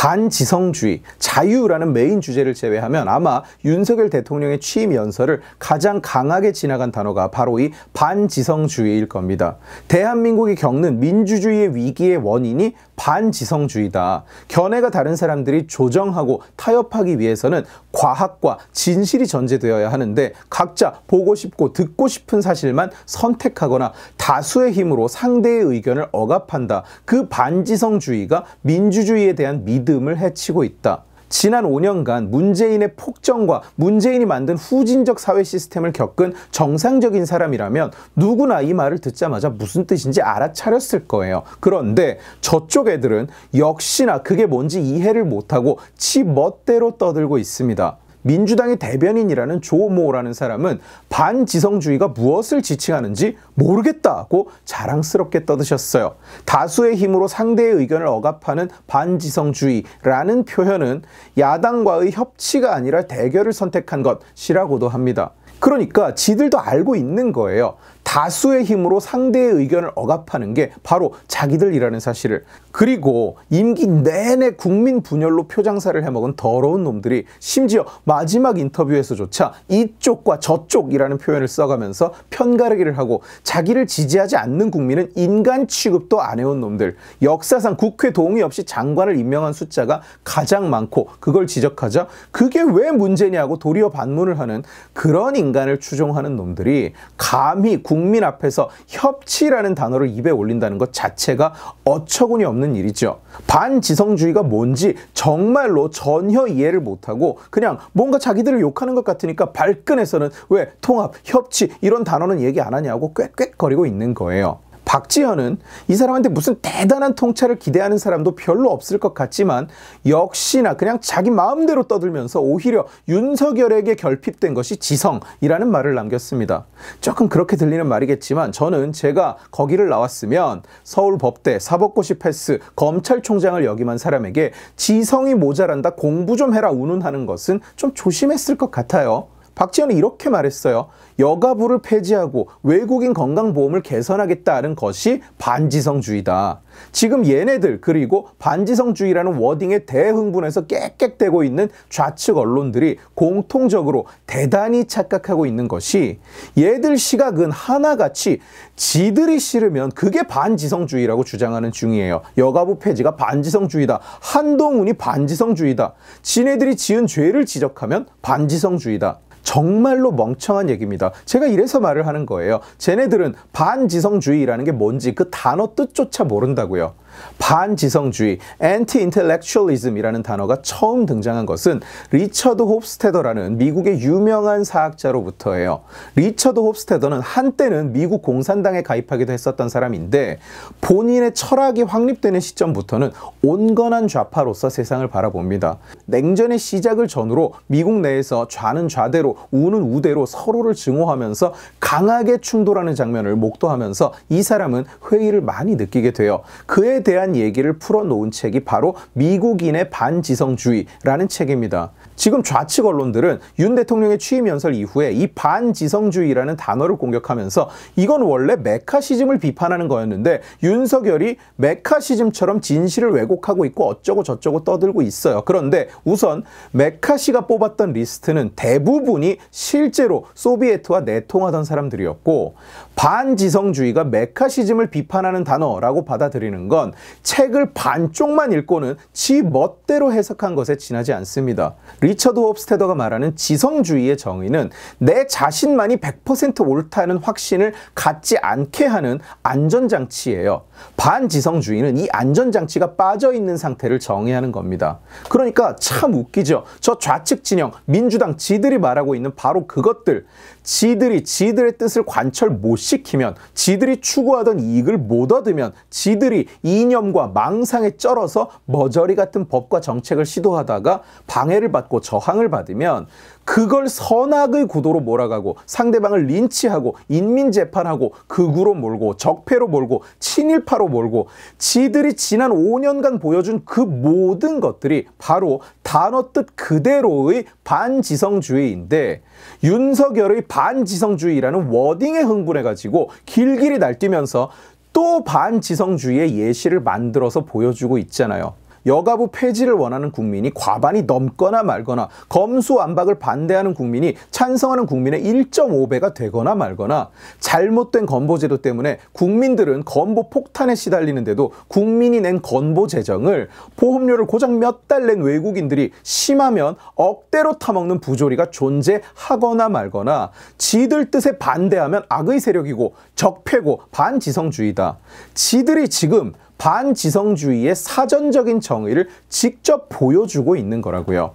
반지성주의, 자유라는 메인 주제를 제외하면 아마 윤석열 대통령의 취임 연설을 가장 강하게 지나간 단어가 바로 이 반지성주의일 겁니다. 대한민국이 겪는 민주주의의 위기의 원인이 반지성주의다. 견해가 다른 사람들이 조정하고 타협하기 위해서는 과학과 진실이 전제되어야 하는데 각자 보고 싶고 듣고 싶은 사실만 선택하거나 다수의 힘으로 상대의 의견을 억압한다. 그 반지성주의가 민주주의에 대한 믿음을 해치고 있다. 지난 5년간 문재인의 폭정과 문재인이 만든 후진적 사회 시스템을 겪은 정상적인 사람이라면 누구나 이 말을 듣자마자 무슨 뜻인지 알아차렸을 거예요. 그런데 저쪽 애들은 역시나 그게 뭔지 이해를 못하고 지 멋대로 떠들고 있습니다. 민주당의 대변인이라는 조모라는 사람은 반지성주의가 무엇을 지칭하는지 모르겠다고 자랑스럽게 떠드셨어요. 다수의 힘으로 상대의 의견을 억압하는 반지성주의라는 표현은 야당과의 협치가 아니라 대결을 선택한 것이라고도 합니다. 그러니까 지들도 알고 있는 거예요. 다수의 힘으로 상대의 의견을 억압하는 게 바로 자기들이라는 사실을. 그리고 임기 내내 국민 분열로 표장사를 해먹은 더러운 놈들이 심지어 마지막 인터뷰에서조차 이쪽과 저쪽이라는 표현을 써가면서 편가르기를 하고 자기를 지지하지 않는 국민은 인간 취급도 안 해온 놈들. 역사상 국회 동의 없이 장관을 임명한 숫자가 가장 많고 그걸 지적하자 그게 왜 문제냐고 도리어 반문을 하는 그런 인간을 추종하는 놈들이 감히 국민 앞에서 협치라는 단어를 입에 올린다는 것 자체가 어처구니 없는 일이죠. 반지성주의가 뭔지 정말로 전혀 이해를 못하고 그냥 뭔가 자기들을 욕하는 것 같으니까 발끈해서는 왜 통합, 협치 이런 단어는 얘기 안 하냐고 꽥꽥거리고 있는 거예요. 박지현은 이 사람한테 무슨 대단한 통찰을 기대하는 사람도 별로 없을 것 같지만 역시나 그냥 자기 마음대로 떠들면서 오히려 윤석열에게 결핍된 것이 지성이라는 말을 남겼습니다. 조금 그렇게 들리는 말이겠지만 저는 제가 거기를 나왔으면 서울법대, 사법고시 패스, 검찰총장을 역임한 사람에게 지성이 모자란다, 공부 좀 해라 운운하는 것은 좀 조심했을 것 같아요. 박지현은 이렇게 말했어요. 여가부를 폐지하고 외국인 건강보험을 개선하겠다는 것이 반지성주의다. 지금 얘네들 그리고 반지성주의라는 워딩에 대흥분해서 깨끗대고 있는 좌측 언론들이 공통적으로 대단히 착각하고 있는 것이 얘들 시각은 하나같이 지들이 싫으면 그게 반지성주의라고 주장하는 중이에요. 여가부 폐지가 반지성주의다. 한동훈이 반지성주의다. 지네들이 지은 죄를 지적하면 반지성주의다. 정말로 멍청한 얘기입니다. 제가 이래서 말을 하는 거예요. 쟤네들은 반지성주의라는 게 뭔지 그 단어 뜻조차 모른다고요. 반지성주의, anti-intellectualism이라는 단어가 처음 등장한 것은 리처드 홉스테더라는 미국의 유명한 사학자로부터예요. 리처드 홉스테더는 한때는 미국 공산당에 가입하기도 했었던 사람인데 본인의 철학이 확립되는 시점부터는 온건한 좌파로서 세상을 바라봅니다. 냉전의 시작을 전후로 미국 내에서 좌는 좌대로 우는 우대로 서로를 증오하면서 강하게 충돌하는 장면을 목도하면서 이 사람은 회의를 많이 느끼게 돼요. 그에 대한 얘기를 풀어놓은 책이 바로 미국인의 반지성주의라는 책입니다. 지금 좌측 언론들은 윤 대통령의 취임 연설 이후에 이 반지성주의라는 단어를 공격하면서 이건 원래 메카시즘을 비판하는 거였는데 윤석열이 메카시즘처럼 진실을 왜곡하고 있고 어쩌고 저쩌고 떠들고 있어요. 그런데 우선 메카시가 뽑았던 리스트는 대부분이 실제로 소비에트와 내통하던 사람들이었고 반지성주의가 메카시즘을 비판하는 단어라고 받아들이는 건 책을 반쪽만 읽고는 지 멋대로 해석한 것에 지나지 않습니다. 리처드 홉스테더가 말하는 지성주의의 정의는 내 자신만이 100% 옳다는 확신을 갖지 않게 하는 안전장치예요. 반지성주의는 이 안전장치가 빠져있는 상태를 정의하는 겁니다. 그러니까 참 웃기죠. 저 좌측 진영, 민주당 지들이 말하고 있는 바로 그것들. 지들이 지들의 뜻을 관철 못 시키면, 지들이 추구하던 이익을 못 얻으면, 지들이 이념과 망상에 쩔어서 머저리 같은 법과 정책을 시도하다가 방해를 받고 저항을 받으면 그걸 선악의 구도로 몰아가고 상대방을 린치하고 인민재판하고 극우로 몰고 적폐로 몰고 친일파로 몰고 지들이 지난 5년간 보여준 그 모든 것들이 바로 단어 뜻 그대로의 반지성주의인데 윤석열의 반지성주의라는 워딩에 흥분해가지고 길길이 날뛰면서 또 반지성주의의 예시를 만들어서 보여주고 있잖아요. 여가부 폐지를 원하는 국민이 과반이 넘거나 말거나 검수완박을 반대하는 국민이 찬성하는 국민의 1.5배가 되거나 말거나 잘못된 건보제도 때문에 국민들은 건보 폭탄에 시달리는데도 국민이 낸 건보 재정을 보험료를 고작 몇 달 낸 외국인들이 심하면 억대로 타먹는 부조리가 존재하거나 말거나 지들 뜻에 반대하면 악의 세력이고 적폐고 반지성주의다. 지들이 지금 반지성주의의 사전적인 정의를 직접 보여주고 있는 거라고요.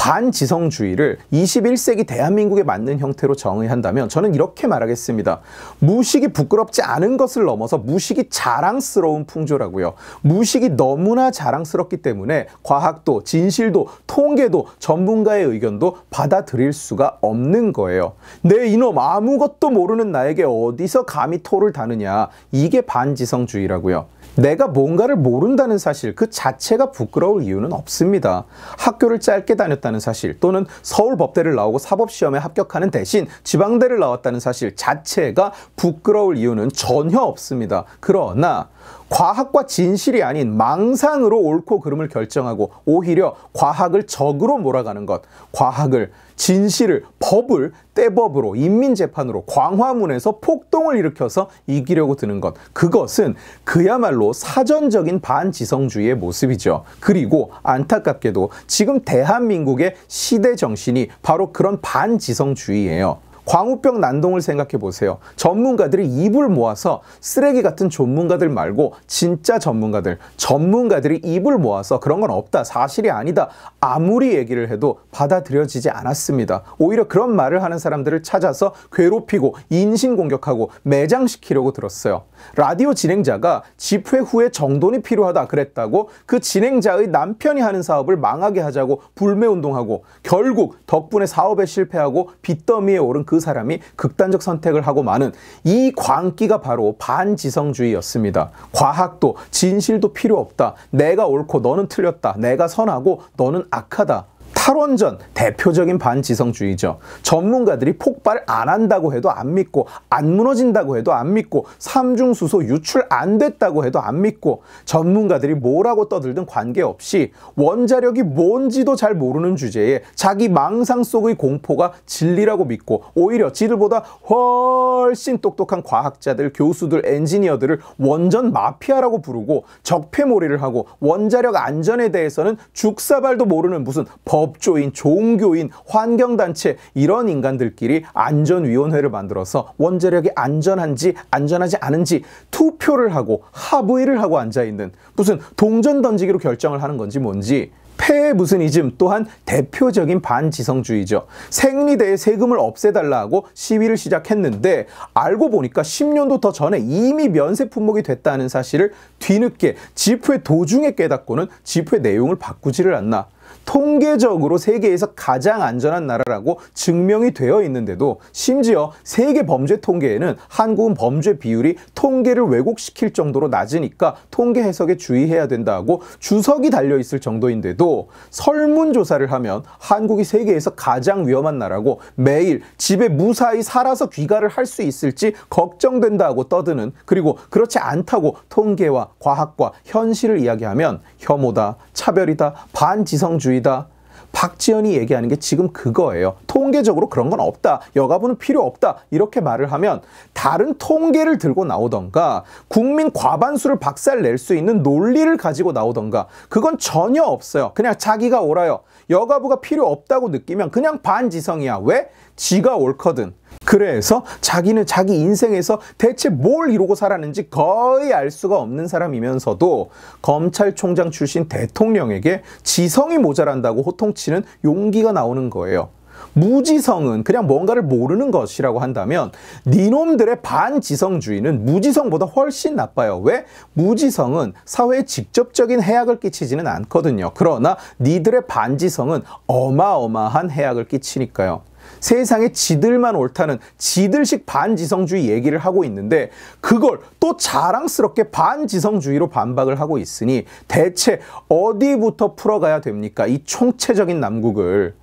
반지성주의를 21세기 대한민국에 맞는 형태로 정의한다면 저는 이렇게 말하겠습니다. 무식이 부끄럽지 않은 것을 넘어서 무식이 자랑스러운 풍조라고요. 무식이 너무나 자랑스럽기 때문에 과학도 진실도 통계도 전문가의 의견도 받아들일 수가 없는 거예요. 내 이놈 아무것도 모르는 나에게 어디서 감히 토를 다느냐. 이게 반지성주의라고요. 내가 뭔가를 모른다는 사실 그 자체가 부끄러울 이유는 없습니다. 학교를 짧게 다녔다는 사실 또는 서울법대를 나오고 사법시험에 합격하는 대신 지방대를 나왔다는 사실 자체가 부끄러울 이유는 전혀 없습니다. 그러나 과학과 진실이 아닌 망상으로 옳고 그름을 결정하고 오히려 과학을 적으로 몰아가는 것, 과학을, 진실을, 법을 떼법으로 인민재판으로 광화문에서 폭동을 일으켜서 이기려고 드는 것, 그것은 그야말로 사전적인 반지성주의의 모습이죠. 그리고 안타깝게도 지금 대한민국의 시대 정신이 바로 그런 반지성주의예요. 광우병 난동을 생각해 보세요. 전문가들이 입을 모아서 쓰레기 같은 전문가들 말고 진짜 전문가들이 입을 모아서 그런 건 없다, 사실이 아니다 아무리 얘기를 해도 받아들여지지 않았습니다. 오히려 그런 말을 하는 사람들을 찾아서 괴롭히고 인신공격하고 매장시키려고 들었어요. 라디오 진행자가 집회 후에 정돈이 필요하다 그랬다고 그 진행자의 남편이 하는 사업을 망하게 하자고 불매운동하고 결국 덕분에 사업에 실패하고 빚더미에 오른 그 사람이 극단적 선택을 하고 마는 이 광기가 바로 반지성주의였습니다. 과학도 진실도 필요 없다. 내가 옳고 너는 틀렸다. 내가 선하고 너는 악하다. 탈원전 대표적인 반지성주의죠. 전문가들이 폭발 안 한다고 해도 안 믿고 안 무너진다고 해도 안 믿고 삼중수소 유출 안 됐다고 해도 안 믿고 전문가들이 뭐라고 떠들든 관계없이 원자력이 뭔지도 잘 모르는 주제에 자기 망상 속의 공포가 진리라고 믿고 오히려 지들보다 훨씬 똑똑한 과학자들, 교수들, 엔지니어들을 원전 마피아라고 부르고 적폐몰이를 하고 원자력 안전에 대해서는 죽사발도 모르는 무슨 법조인, 종교인, 환경단체 이런 인간들끼리 안전위원회를 만들어서 원자력이 안전한지 안전하지 않은지 투표를 하고 합의를 하고 앉아있는 무슨 동전 던지기로 결정을 하는 건지 뭔지 폐해 무슨 이즘 또한 대표적인 반지성주의죠. 생리대에 세금을 없애달라 하고 시위를 시작했는데 알고 보니까 10년도 더 전에 이미 면세 품목이 됐다는 사실을 뒤늦게 집회 도중에 깨닫고는 집회 내용을 바꾸지를 않나. 통계적으로 세계에서 가장 안전한 나라라고 증명이 되어 있는데도 심지어 세계 범죄 통계에는 한국은 범죄 비율이 통계를 왜곡시킬 정도로 낮으니까 통계 해석에 주의해야 된다고 주석이 달려있을 정도인데도 설문조사를 하면 한국이 세계에서 가장 위험한 나라고 매일 집에 무사히 살아서 귀가를 할 수 있을지 걱정된다고 떠드는, 그리고 그렇지 않다고 통계와 과학과 현실을 이야기하면 혐오다, 차별이다, 반지성주의다. 박지원이 얘기하는 게 지금 그거예요. 통계적으로 그런 건 없다. 여가부는 필요 없다. 이렇게 말을 하면 다른 통계를 들고 나오던가 국민 과반수를 박살낼 수 있는 논리를 가지고 나오던가 그건 전혀 없어요. 그냥 자기가 옳아요. 여가부가 필요 없다고 느끼면 그냥 반지성이야. 왜? 지가 옳거든. 그래서 자기는 자기 인생에서 대체 뭘 이루고 살았는지 거의 알 수가 없는 사람이면서도 검찰총장 출신 대통령에게 지성이 모자란다고 호통치는 용기가 나오는 거예요. 무지성은 그냥 뭔가를 모르는 것이라고 한다면 니놈들의 반지성주의는 무지성보다 훨씬 나빠요. 왜? 무지성은 사회에 직접적인 해악을 끼치지는 않거든요. 그러나 니들의 반지성은 어마어마한 해악을 끼치니까요. 세상에 지들만 옳다는 지들식 반지성주의 얘기를 하고 있는데 그걸 또 자랑스럽게 반지성주의로 반박을 하고 있으니 대체 어디부터 풀어가야 됩니까? 이 총체적인 난국을.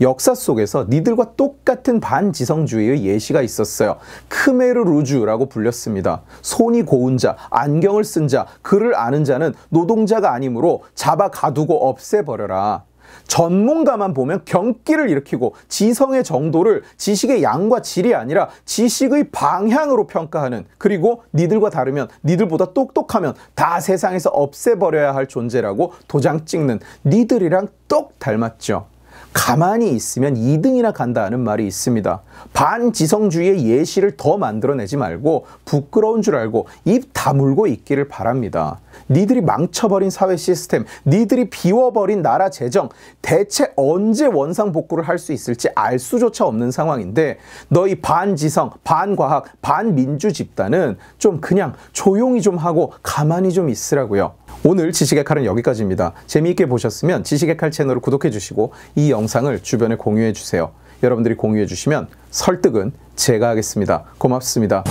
역사 속에서 니들과 똑같은 반지성주의의 예시가 있었어요. 크메르 루주라고 불렸습니다. 손이 고운 자, 안경을 쓴 자, 글을 아는 자는 노동자가 아니므로 잡아 가두고 없애버려라. 전문가만 보면 경기를 일으키고 지성의 정도를 지식의 양과 질이 아니라 지식의 방향으로 평가하는, 그리고 니들과 다르면, 니들보다 똑똑하면 다 세상에서 없애버려야 할 존재라고 도장 찍는 니들이랑 똑 닮았죠. 가만히 있으면 2등이나 간다는 말이 있습니다. 반지성주의의 예시를 더 만들어내지 말고 부끄러운 줄 알고 입 다물고 있기를 바랍니다. 니들이 망쳐버린 사회 시스템, 니들이 비워버린 나라 재정, 대체 언제 원상복구를 할 수 있을지 알 수조차 없는 상황인데 너희 반지성, 반과학, 반민주 집단은 좀 그냥 조용히 좀 하고 가만히 좀 있으라고요. 오늘 지식의 칼은 여기까지입니다. 재미있게 보셨으면 지식의 칼 채널을 구독해 주시고 이 영상을 주변에 공유해 주세요. 여러분들이 공유해 주시면 설득은 제가 하겠습니다. 고맙습니다.